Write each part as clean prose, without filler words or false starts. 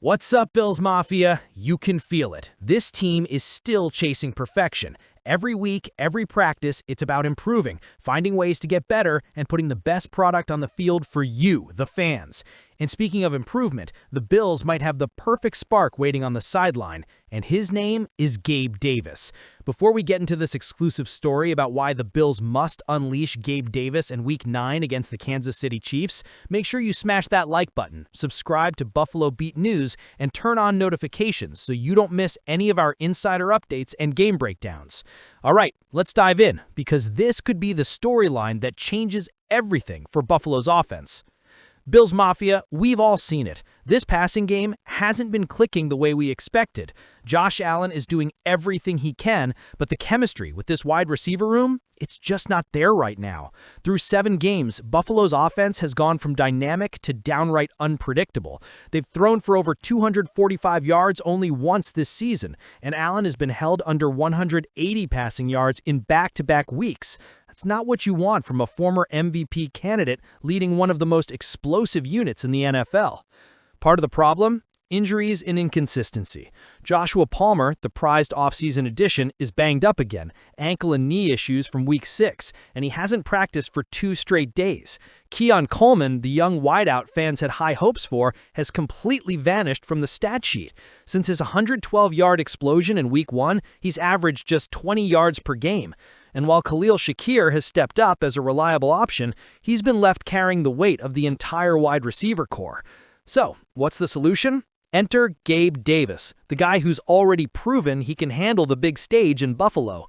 What's up, Bills Mafia? You can feel it. This team is still chasing perfection. Every week, every practice, it's about improving, finding ways to get better, and putting the best product on the field for you, the fans. And speaking of improvement, the Bills might have the perfect spark waiting on the sideline, and his name is Gabe Davis. Before we get into this exclusive story about why the Bills must unleash Gabe Davis in Week 9 against the Kansas City Chiefs, make sure you smash that like button, subscribe to Buffalo Beat News, and turn on notifications so you don't miss any of our insider updates and game breakdowns. All right, let's dive in, because this could be the storyline that changes everything for Buffalo's offense. Bills Mafia, we've all seen it. This passing game hasn't been clicking the way we expected. Josh Allen is doing everything he can, but the chemistry with this wide receiver room, it's just not there right now. Through 7 games, Buffalo's offense has gone from dynamic to downright unpredictable. They've thrown for over 245 yards only once this season, and Allen has been held under 180 passing yards in back-to-back weeks. That's not what you want from a former MVP candidate leading one of the most explosive units in the NFL. Part of the problem? Injuries and inconsistency. Joshua Palmer, the prized offseason addition, is banged up again, ankle and knee issues from Week 6, and he hasn't practiced for 2 straight days. Keon Coleman, the young wideout fans had high hopes for, has completely vanished from the stat sheet. Since his 112-yard explosion in Week 1, he's averaged just 20 yards per game. And while Khalil Shakir has stepped up as a reliable option, he's been left carrying the weight of the entire wide receiver core. So, what's the solution? Enter Gabe Davis, the guy who's already proven he can handle the big stage in Buffalo.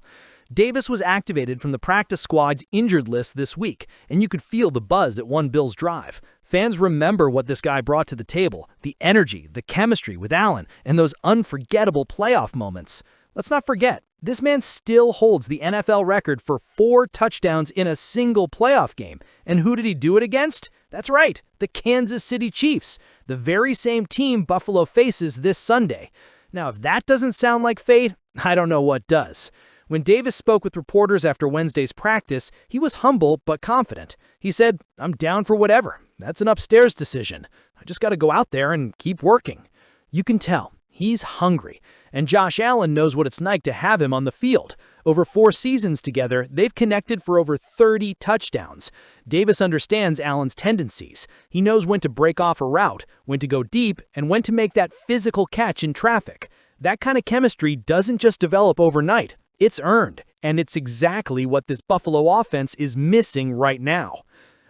Davis was activated from the practice squad's injured list this week, and you could feel the buzz at one Bills drive. Fans remember what this guy brought to the table, the energy, the chemistry with Allen, and those unforgettable playoff moments. Let's not forget, this man still holds the NFL record for 4 touchdowns in a single playoff game. And who did he do it against? That's right, the Kansas City Chiefs, the very same team Buffalo faces this Sunday. Now, if that doesn't sound like fate, I don't know what does. When Davis spoke with reporters after Wednesday's practice, he was humble but confident. He said, "I'm down for whatever. That's an upstairs decision. I just got to go out there and keep working." You can tell he's hungry, and Josh Allen knows what it's like to have him on the field. Over 4 seasons together, they've connected for over 30 touchdowns. Davis understands Allen's tendencies. He knows when to break off a route, when to go deep, and when to make that physical catch in traffic. That kind of chemistry doesn't just develop overnight. It's earned, and it's exactly what this Buffalo offense is missing right now.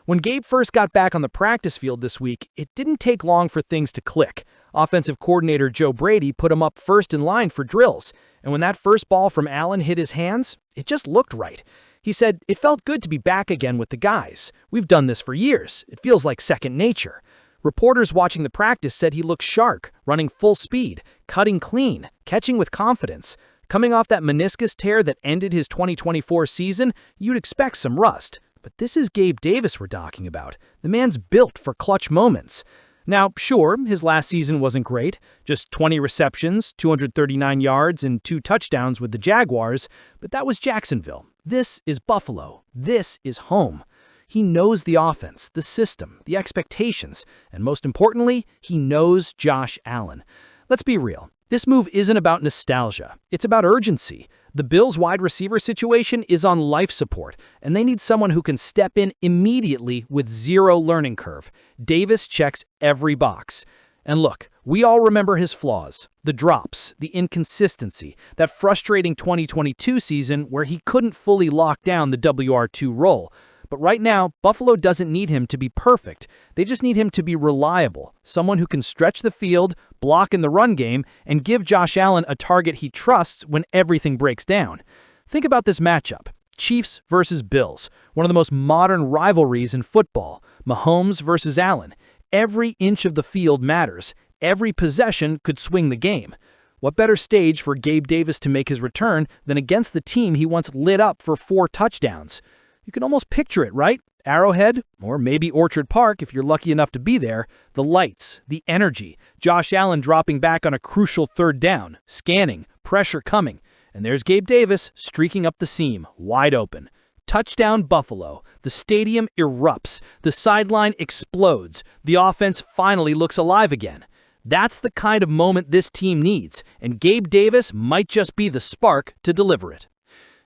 When Gabe first got back on the practice field this week, it didn't take long for things to click. Offensive coordinator Joe Brady put him up first in line for drills, and when that first ball from Allen hit his hands, it just looked right. He said, "It felt good to be back again with the guys. We've done this for years. It feels like second nature." Reporters watching the practice said he looked sharp, running full speed, cutting clean, catching with confidence. Coming off that meniscus tear that ended his 2024 season, you'd expect some rust. But this is Gabe Davis we're talking about. The man's built for clutch moments. Now, sure, his last season wasn't great. Just 20 receptions, 239 yards, and 2 touchdowns with the Jaguars, but that was Jacksonville. This is Buffalo. This is home. He knows the offense, the system, the expectations, and most importantly, he knows Josh Allen. Let's be real. This move isn't about nostalgia. It's about urgency. The Bills' wide receiver situation is on life support, and they need someone who can step in immediately with 0 learning curve. Davis checks every box. And look, we all remember his flaws, the drops, the inconsistency, that frustrating 2022 season where he couldn't fully lock down the WR2 role. But right now, Buffalo doesn't need him to be perfect. They just need him to be reliable, someone who can stretch the field, block in the run game, and give Josh Allen a target he trusts when everything breaks down. Think about this matchup. Chiefs versus Bills, one of the most modern rivalries in football. Mahomes versus Allen. Every inch of the field matters. Every possession could swing the game. What better stage for Gabe Davis to make his return than against the team he once lit up for 4 touchdowns? You can almost picture it, right? Arrowhead, or maybe Orchard Park if you're lucky enough to be there. The lights, the energy, Josh Allen dropping back on a crucial 3rd down, scanning, pressure coming, and there's Gabe Davis streaking up the seam, wide open. Touchdown Buffalo. The stadium erupts. The sideline explodes. The offense finally looks alive again. That's the kind of moment this team needs, and Gabe Davis might just be the spark to deliver it.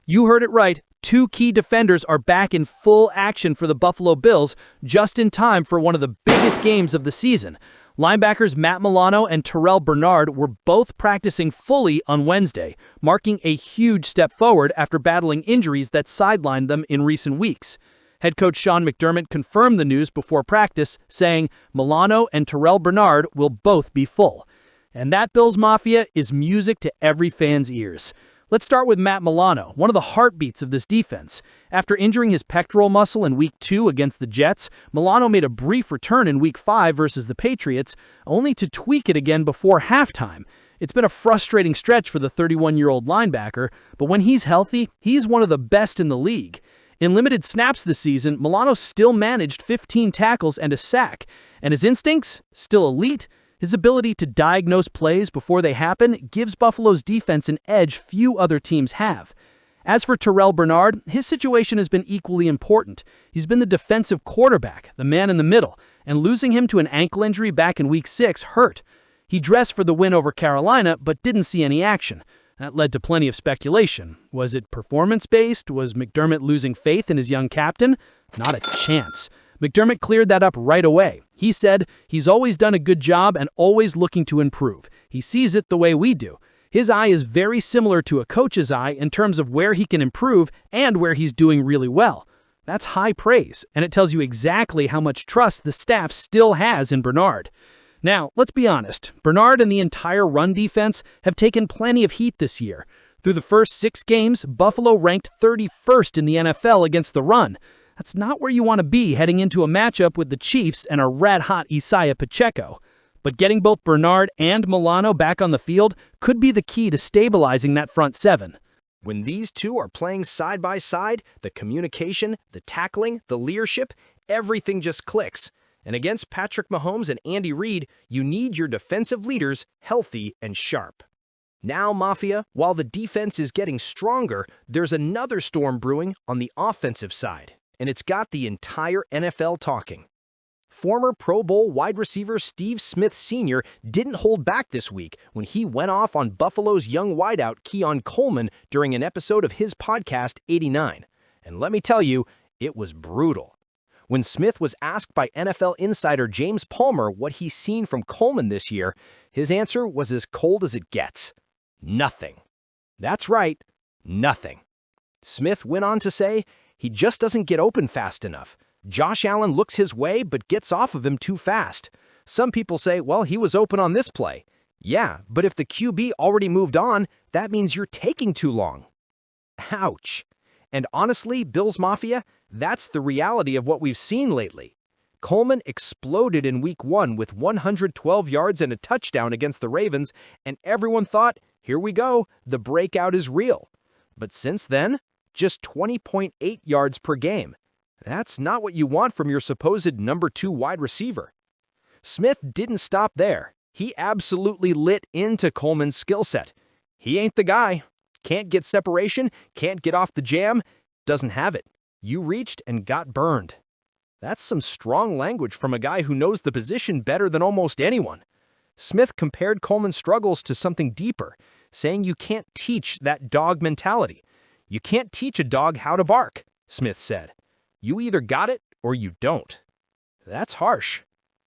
You heard it right. Two key defenders are back in full action for the Buffalo Bills just in time for one of the biggest games of the season. Linebackers Matt Milano and Terrell Bernard were both practicing fully on Wednesday, marking a huge step forward after battling injuries that sidelined them in recent weeks. Head coach Sean McDermott confirmed the news before practice, saying Milano and Terrell Bernard will both be full. And that Bills Mafia is music to every fan's ears. Let's start with Matt Milano, one of the heartbeats of this defense. After injuring his pectoral muscle in Week 2 against the Jets, Milano made a brief return in Week 5 versus the Patriots, only to tweak it again before halftime. It's been a frustrating stretch for the 31-year-old linebacker, but when he's healthy, he's one of the best in the league. In limited snaps this season, Milano still managed 15 tackles and a sack, and his instincts, still elite. His ability to diagnose plays before they happen gives Buffalo's defense an edge few other teams have. As for Terrell Bernard, his situation has been equally important. He's been the defensive quarterback, the man in the middle, and losing him to an ankle injury back in Week 6 hurt. He dressed for the win over Carolina, but didn't see any action. That led to plenty of speculation. Was it performance-based? Was McDermott losing faith in his young captain? Not a chance. McDermott cleared that up right away. He said he's always done a good job and always looking to improve. He sees it the way we do. His eye is very similar to a coach's eye in terms of where he can improve and where he's doing really well. That's high praise, and it tells you exactly how much trust the staff still has in Bernard. Now, let's be honest. Bernard and the entire run defense have taken plenty of heat this year. Through the first 6 games, Buffalo ranked 31st in the NFL against the run. That's not where you want to be heading into a matchup with the Chiefs and a red-hot Isaiah Pacheco. But getting both Bernard and Milano back on the field could be the key to stabilizing that front seven. When these two are playing side by side, the communication, the tackling, the leadership, everything just clicks. And against Patrick Mahomes and Andy Reid, you need your defensive leaders healthy and sharp. Now, Mafia, while the defense is getting stronger, there's another storm brewing on the offensive side. And it's got the entire NFL talking. Former Pro Bowl wide receiver Steve Smith Sr. didn't hold back this week when he went off on Buffalo's young wideout Keon Coleman during an episode of his podcast 89. And let me tell you, it was brutal. When Smith was asked by NFL insider James Palmer what he's seen from Coleman this year, his answer was as cold as it gets. Nothing. That's right, nothing. Smith went on to say, he just doesn't get open fast enough. Josh Allen looks his way but gets off of him too fast. Some people say, well, he was open on this play. Yeah, but if the QB already moved on, that means you're taking too long. Ouch. And honestly, Bills Mafia, that's the reality of what we've seen lately. Coleman exploded in Week 1 with 112 yards and a touchdown against the Ravens, and everyone thought, here we go, the breakout is real. But since then, just 20.8 yards per game. That's not what you want from your supposed number 2 wide receiver. Smith didn't stop there. He absolutely lit into Coleman's skill set. He ain't the guy. Can't get separation, can't get off the jam, doesn't have it. You reached and got burned. That's some strong language from a guy who knows the position better than almost anyone. Smith compared Coleman's struggles to something deeper, saying you can't teach that dog mentality. You can't teach a dog how to bark, Smith said. You either got it or you don't. That's harsh.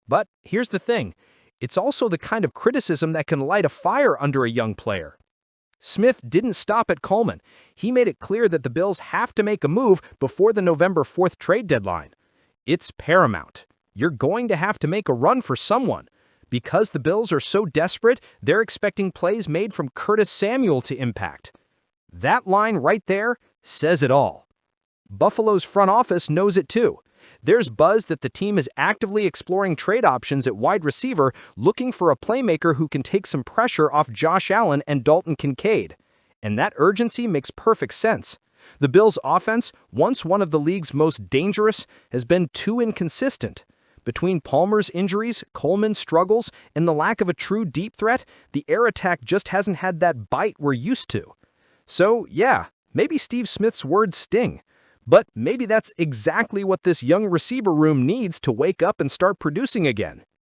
But here's the thing. It's also the kind of criticism that can light a fire under a young player. Smith didn't stop at Coleman. He made it clear that the Bills have to make a move before the November 4th trade deadline. It's paramount. You're going to have to make a run for someone. Because the Bills are so desperate, they're expecting plays made from Curtis Samuel to impact. That line right there says it all. Buffalo's front office knows it too. There's buzz that the team is actively exploring trade options at wide receiver, looking for a playmaker who can take some pressure off Josh Allen and Dalton Kincaid. And that urgency makes perfect sense. The Bills' offense, once one of the league's most dangerous, has been too inconsistent. Between Palmer's injuries, Coleman's struggles, and the lack of a true deep threat, the air attack just hasn't had that bite we're used to. So, yeah, maybe Steve Smith's words sting. But maybe that's exactly what this young receiver room needs to wake up and start producing again.